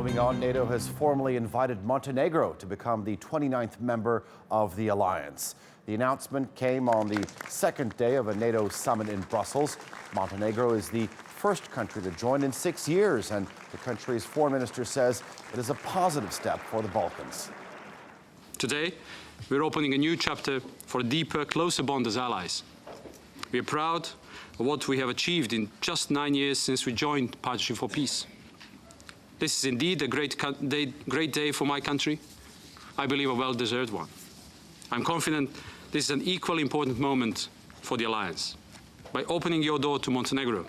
Moving on, NATO has formally invited Montenegro to become the 29th member of the alliance. The announcement came on the second day of a NATO summit in Brussels. Montenegro is the first country to join in 6 years, and the country's foreign minister says it is a positive step for the Balkans. Today, we're opening a new chapter for a deeper, closer bond as allies. We are proud of what we have achieved in just 9 years since we joined Partnership for Peace. This is indeed a great day for my country. I believe a well-deserved one. I'm confident this is an equally important moment for the alliance. By opening your door to Montenegro,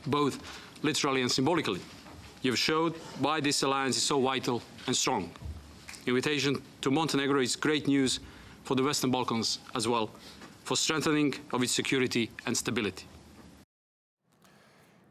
both literally and symbolically, you've showed why this alliance is so vital and strong. The invitation to Montenegro is great news for the Western Balkans as well, for strengthening of its security and stability.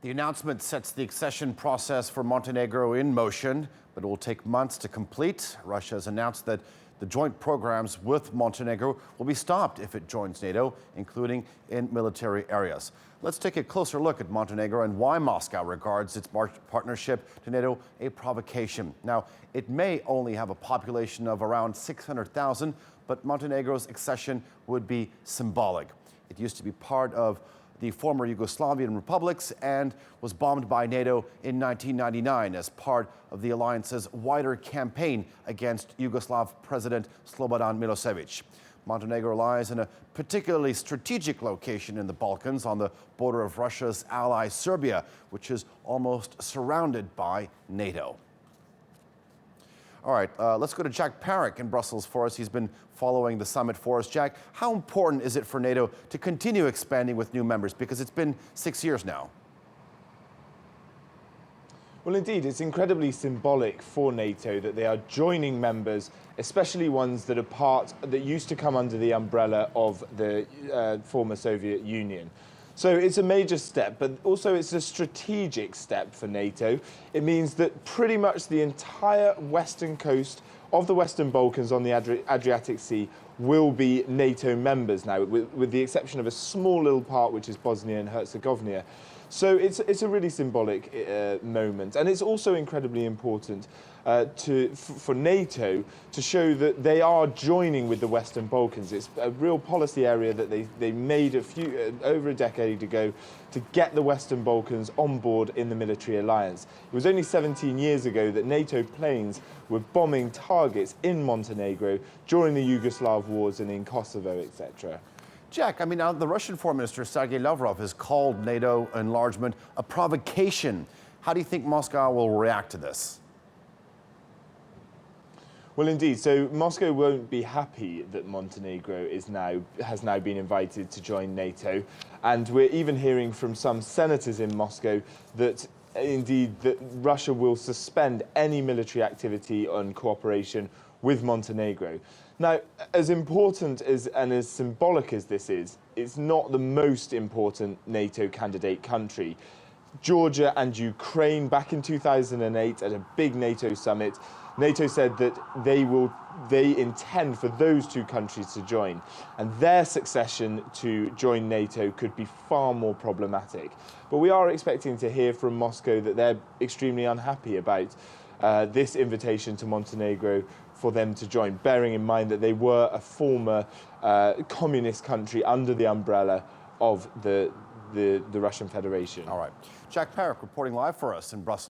The announcement sets the accession process for Montenegro in motion, but it will take months to complete. Russia has announced that the joint programs with Montenegro will be stopped if it joins NATO, including in military areas. Let's take a closer look at Montenegro and why Moscow regards its partnership to NATO a provocation. Now, it may only have a population of around 600,000, but Montenegro's accession would be symbolic. It used to be part of the former Yugoslavian republics and was bombed by NATO in 1999 as part of the alliance's wider campaign against Yugoslav President Slobodan Milosevic. Montenegro lies in a particularly strategic location in the Balkans on the border of Russia's ally Serbia, which is almost surrounded by NATO. All right, let's go to Jack Parrick in Brussels for us. He's been following the summit for us. Jack, how important is it for NATO to continue expanding with new members? Because it's been 6 years now. Well, indeed, it's incredibly symbolic for NATO that they are joining members, especially ones that used to come under the umbrella of the former Soviet Union. So it's a major step, but also it's a strategic step for NATO. It means that pretty much the entire western coast of the Western Balkans on the Adriatic Sea will be NATO members now, with the exception of a small little part, which is Bosnia and Herzegovina. So it's a really symbolic moment, and it's also incredibly important for NATO to show that they are joining with the Western Balkans. It's a real policy area that they made over a decade ago to get the Western Balkans on board in the military alliance. It was only 17 years ago that NATO planes were bombing targets in Montenegro during the Yugoslav wars and in Kosovo, etc. Jack, I mean, now the Russian Foreign Minister, Sergei Lavrov, has called NATO enlargement a provocation. How do you think Moscow will react to this? Well, indeed. So Moscow won't be happy that Montenegro has now been invited to join NATO. And we're even hearing from some senators in Moscow that indeed that Russia will suspend any military activity on cooperation with Montenegro. Now, as important and as symbolic as this is, it's not the most important NATO candidate country. Georgia and Ukraine, back in 2008 at a big NATO summit, NATO said that they intend for those two countries to join, and their succession to join NATO could be far more problematic. But we are expecting to hear from Moscow that they're extremely unhappy about this invitation to Montenegro for them to join, bearing in mind that they were a former communist country under the umbrella of the Russian Federation. All right. Jack Parrick reporting live for us in Brussels.